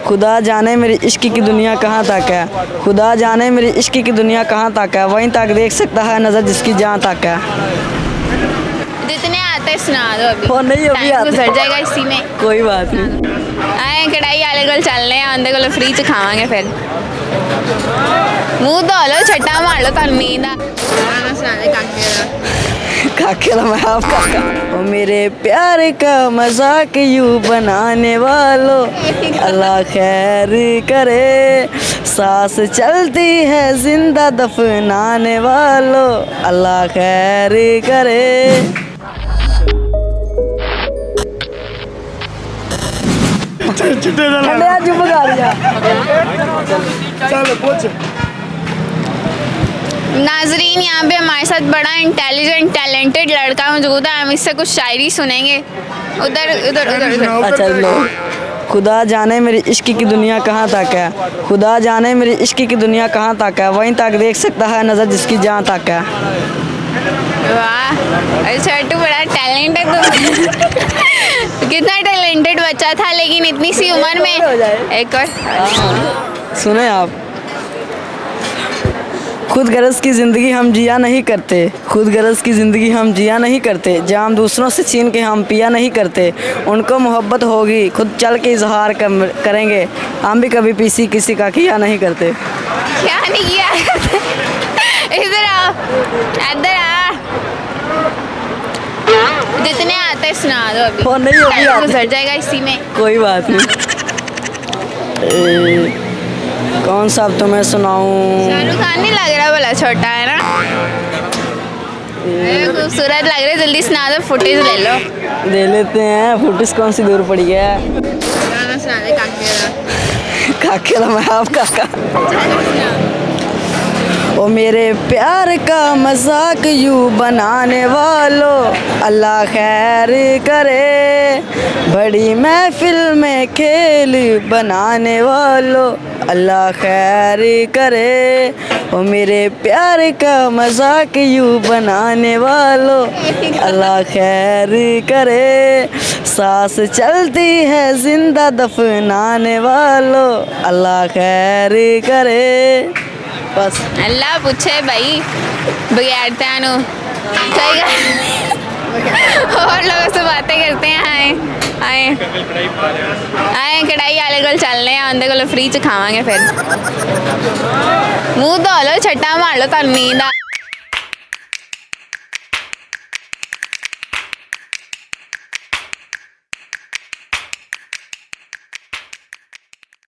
खुदा जाने मेरी इश्क की दुनिया कहाँ तक है, खुदा जाने मेरी इश्क की दुनिया कहाँ तक है, वहीं तक देख सकता है नज़र जिसकी जहाँ तक है। जितने आते सुना दो अभी। और नहीं अभी टाइम आते। गुजर जाएगा इसी में। कोई बात नहीं। आए कढ़ाई वाले को चलने हैं, उनके को फ्री च खावांगे फिर। मुंह धो लो, छट्टा मार लो, तुहानू नींद आ। गाना सुना दे काके दा। काके दा मैं आप काका। ओ मेरे प्यार का मजाक यूं बनाने वालों, अल्लाह खैर करे। सांस चलती है जिंदा दफनाने वालों, अल्लाह खैर करे। चुप कर जा। नाजरीन, यहाँ पे हमारे साथ बड़ा इंटेलिजेंट टैलेंटेड लड़का मौजूद है। हम इससे कुछ शायरी सुनेंगे। उधर उधर उधर उधर। अच्छा लो। खुदा जाने मेरी इश्क की दुनिया कहाँ तक है, खुदा जाने मेरी इश्क की दुनिया कहाँ तक है, वहीं तक देख सकता है नज़र जिसकी जहाँ तक है। वाह, छोटू बड़ा टैलेंट है तुम। कितना टैलेंटेड बच्चा था, लेकिन इतनी सी उम्र में। एक और सुने आप। खुद गरज की ज़िंदगी हम जिया नहीं करते, खुद गरज की ज़िंदगी हम जिया नहीं करते, जाम दूसरों से छीन के हम पिया नहीं करते। उनको मोहब्बत होगी खुद चल के इजहार करेंगे, हम भी कभी पीसी किसी का किया नहीं करते। क्या नहीं किया। इधर आओ, इधर आ। जितने आते सुना दो अभी। और नहीं अभी टाइम आते। गुजर जाएगा इसी में। कोई बात नहीं। कौन सा अब तुम्हें सुनाऊं? शाहरुख खान नहीं लग रहा, भला छोटा है ना। खूबसूरत लग रहे, जल्दी सुना दो, फुटेज ले लो। ले लेते हैं, फुटेज कौन सी दूर पड़ी है। गाना सुना दे काके दा। काके दा मैं आप काका। ओ मेरे प्यार का मजाक यूं बनाने वालों, अल्लाह खैर करे। बड़ी महफिल में खेल बनाने वालों, अल्लाह खैर करे। ओ मेरे प्यार का मजाक यूं बनाने वालों, अल्लाह खैर करे। सांस चलती है जिंदा दफनाने वालों, अल्लाह खैर करे। बस अल्लाह पूछे भाई बगैर त्यानु। सही और लोगों से बातें करते हैं। आए आए आए कढ़ाई वाले को चलने हैं, उनके को फ्री च खावांगे फिर। मुंह धो लो, छट्टा मार लो, तुहानू नींद आ।